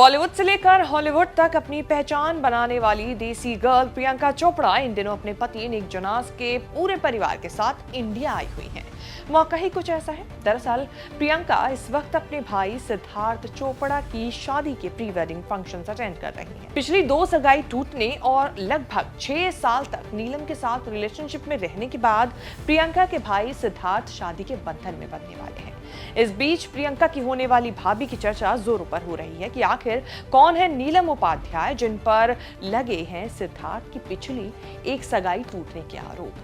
बॉलीवुड से लेकर हॉलीवुड तक अपनी पहचान बनाने वाली देसी गर्ल प्रियंका चोपड़ा इन दिनों अपने पति निक जोनास के पूरे परिवार के साथ इंडिया आई हुई हैं। मौका ही कुछ ऐसा है। दरअसल प्रियंका इस वक्त अपने भाई सिद्धार्थ चोपड़ा की शादी के प्री वेडिंग फंक्शंस अटेंड कर रही हैं। पिछली 2 सगाई टूटने और लगभग 6 साल तक नीलम के साथ रिलेशनशिप में रहने के बाद प्रियंका के भाई सिद्धार्थ शादी के बंधन में बंधने वाले हैं। इस बीच प्रियंका की होने वाली भाभी की चर्चा जोरों पर हो रही है कि आखिर कौन है नीलम उपाध्याय जिन पर लगे हैं सिद्धार्थ की पिछली एक सगाई टूटने के आरोप।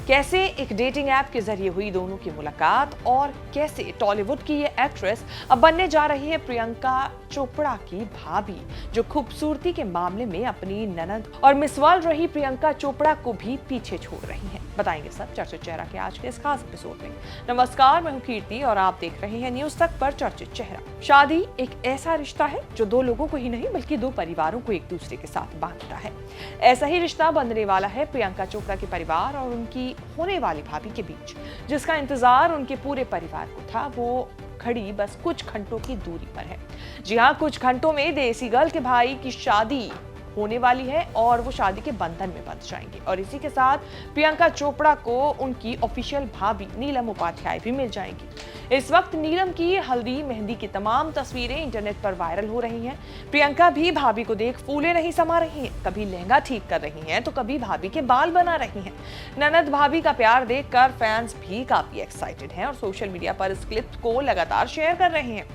कैसे एक डेटिंग ऐप के जरिए हुई दोनों की मुलाकात और कैसे टॉलीवुड की ये एक्ट्रेस अब बनने जा रही है प्रियंका चोपड़ा की भाभी, जो खूबसूरती के मामले में अपनी ननद और मिस वर्ल्ड रही प्रियंका चोपड़ा को भी पीछे छोड़ रही हैं। बताएंगे सब चर्चित चेहरा के आज के इस खास एपिसोड में। नमस्कार, मैं हूं कीर्ति और आप देख रहे हैं न्यूज तक पर चर्चित चेहरा। शादी एक ऐसा रिश्ता है जो 2 लोगों को ही नहीं बल्कि 2 परिवारों को एक दूसरे के साथ बांधता है। ऐसा ही रिश्ता बनने वाला है प्रियंका चोपड़ा के परिवार और उनकी होने वाली भाभी के बीच, जिसका इंतजार उनके पूरे परिवार को था। वो खड़ी बस कुछ घंटों की दूरी पर है। जी हाँ, कुछ घंटों में देसी गर्ल के भाई की शादी होने वाली है और वो शादी के बंधन में बंध जाएंगे और इसी के साथ प्रियंका चोपड़ा को उनकी ऑफिशियल भाभी नीलम उपाध्याय भी मिल जाएंगी। इस वक्त नीलम की हल्दी मेहंदी की तमाम तस्वीरें इंटरनेट पर वायरल हो रही हैं। प्रियंका भी भाभी को देख फूले नहीं समा रही हैं, कभी लहंगा ठीक कर रही हैं तो कभी भाभी के बाल बना रही हैं। ननद भाभी का प्यार देखकर फैंस भी काफी एक्साइटेड हैं और सोशल मीडिया पर इस क्लिप को लगातार शेयर कर रहे हैं।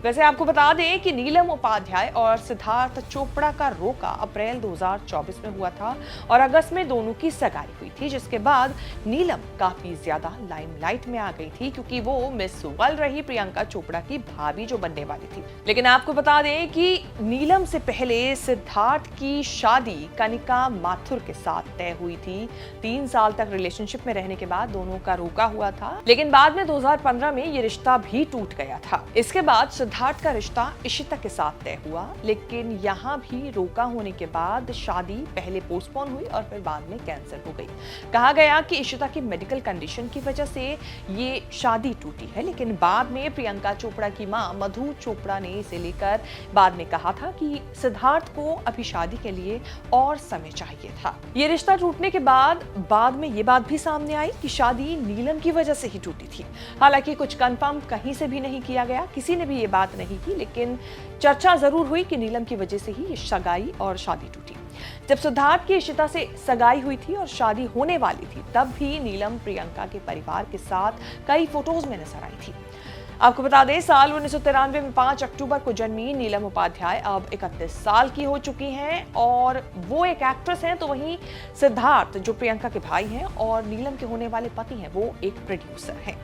वैसे आपको बता दें कि नीलम उपाध्याय और सिद्धार्थ चोपड़ा का रोका अप्रैल 2024 में हुआ था और अगस्त में दोनों की सगाई हुई थी, जिसके बाद नीलम काफी ज्यादा लाइमलाइट में आ गई थी क्योंकि वो मिस वर्ल्ड रही प्रियंका चोपड़ा की भाभी जो बनने वाली थी। लेकिन आपको बता दें कि नीलम से पहले सिद्धार्थ की शादी कनिका माथुर के साथ तय हुई थी। 3 साल तक रिलेशनशिप में रहने के बाद दोनों का रोका हुआ था, लेकिन बाद में 2015 में ये रिश्ता भी टूट गया था। इसके बाद सिद्धार्थ का रिश्ता इशिता के साथ तय हुआ, लेकिन यहाँ भी रोका होने के बाद शादी पहले पोस्टपोन हुई और फिर बाद में कैंसिल हो गई। कहा गया कि इशिता की मेडिकल कंडीशन की वजह से ये शादी टूटी है, लेकिन बाद में प्रियंका चोपड़ा की मां मधु चोपड़ा ने इसे लेकर बाद में कहा था कि सिद्धार्थ को अभी शादी के लिए और समय चाहिए था। ये रिश्ता टूटने के बाद में ये बात भी सामने आई कि शादी नीलम की वजह से ही टूटी थी। हालांकि कुछ कंफर्म कहीं से भी नहीं किया गया, किसी ने भी ये बात नहीं की, लेकिन चर्चा जरूर हुई कि नीलम की वजह से ही ये सगाई और शादी टूटी। जब सिद्धार्थ की इशिता से सगाई हुई थी और शादी होने वाली थी, तब भी नीलम प्रियंका के परिवार के साथ कई फोटोज में नजर आई थी। आपको बता दें, साल 1993 में 5 अक्टूबर को जन्मी नीलम उपाध्याय अब 31 साल की हो चुकी हैं और वो एक एक्ट्रेस हैं, तो वहीं सिद्धार्थ जो प्रियंका के भाई हैं और नीलम के होने वाले पति हैं, वो एक प्रोड्यूसर हैं।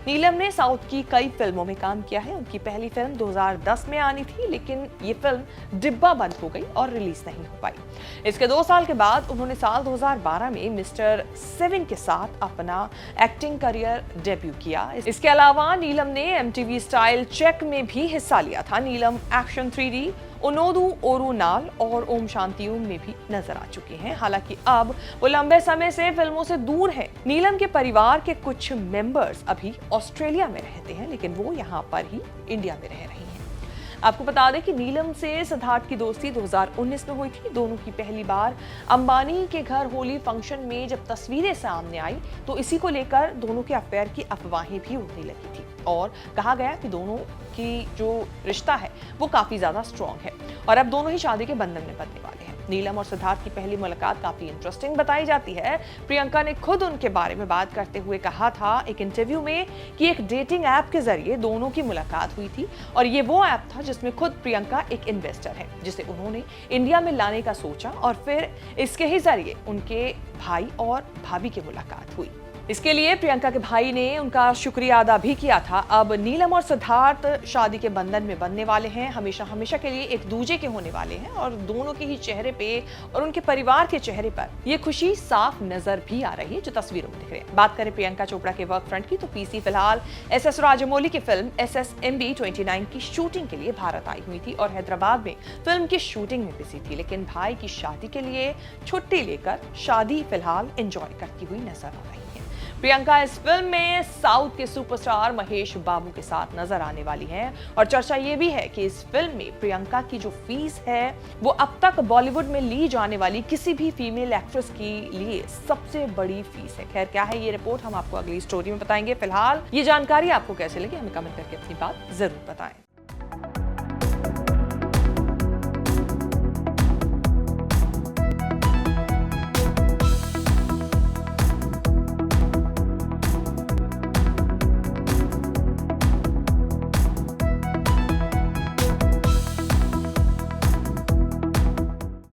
नीलम ने साउथ की कई फिल्मों में काम किया है। उनकी पहली फिल्म 2010 में आनी थी, लेकिन ये फिल्म डिब्बा बंद हो गई और रिलीज नहीं हो पाई। इसके 2 साल के बाद उन्होंने साल 2012 में मिस्टर 7 के साथ अपना एक्टिंग करियर डेब्यू किया। इसके अलावा नीलम ने MTV स्टाइल चेक में भी हिस्सा लिया था। नीलम एक्शन 3D, उनोदू ओरू नाल और ओम शांति ओम में भी नजर आ चुकी हैं। हालांकि अब वो लंबे समय से फिल्मों से दूर है। नीलम के परिवार के कुछ मेंबर्स अभी ऑस्ट्रेलिया में रहते हैं, लेकिन वो यहाँ पर ही इंडिया में रह रही हैं। आपको बता दें कि नीलम से सिद्धार्थ की दोस्ती 2019 में हुई थी। दोनों की पहली बार अंबानी के घर होली फंक्शन में जब तस्वीरें सामने आई तो इसी को लेकर दोनों के अफेयर की अफवाहें भी उड़ने लगी थी और कहा गया कि दोनों की जो रिश्ता है वो काफी ज्यादा स्ट्रॉन्ग है और अब दोनों ही शादी के बंधन में बंधने वाले हैं। नीलम और सिद्धार्थ की पहली मुलाकात काफी इंटरेस्टिंग बताई जाती है। प्रियंका ने खुद उनके बारे में बात करते हुए कहा था एक इंटरव्यू में कि एक डेटिंग ऐप के जरिए दोनों की मुलाकात हुई थी और ये वो ऐप था जिसमें खुद प्रियंका एक इन्वेस्टर है, जिसे उन्होंने इंडिया में लाने का सोचा और फिर इसके ही जरिए उनके भाई और भाभी की मुलाकात हुई। इसके लिए प्रियंका के भाई ने उनका शुक्रिया अदा भी किया था। अब नीलम और सिद्धार्थ शादी के बंधन में बंधने वाले हैं, हमेशा हमेशा के लिए एक दूजे के होने वाले हैं और दोनों के ही चेहरे पे और उनके परिवार के चेहरे पर ये खुशी साफ नजर भी आ रही है जो तस्वीरों में दिख रही है। बात करें प्रियंका चोपड़ा के वर्क फ्रंट की तो पीसी फिलहाल SS राजमौली की फिल्म SSMB 29 की शूटिंग के लिए भारत आई हुई थी और हैदराबाद में फिल्म की शूटिंग में बिजी थी, लेकिन भाई की शादी के लिए छुट्टी लेकर शादी फिलहाल एंजॉय करती हुई नजर आ रही है। प्रियंका इस फिल्म में साउथ के सुपरस्टार महेश बाबू के साथ नजर आने वाली हैं और चर्चा ये भी है कि इस फिल्म में प्रियंका की जो फीस है वो अब तक बॉलीवुड में ली जाने वाली किसी भी फीमेल एक्ट्रेस के लिए सबसे बड़ी फीस है। खैर, क्या है ये रिपोर्ट हम आपको अगली स्टोरी में बताएंगे। फिलहाल ये जानकारी आपको कैसे लगी हमें कमेंट करके अपनी बात जरूर बताएं।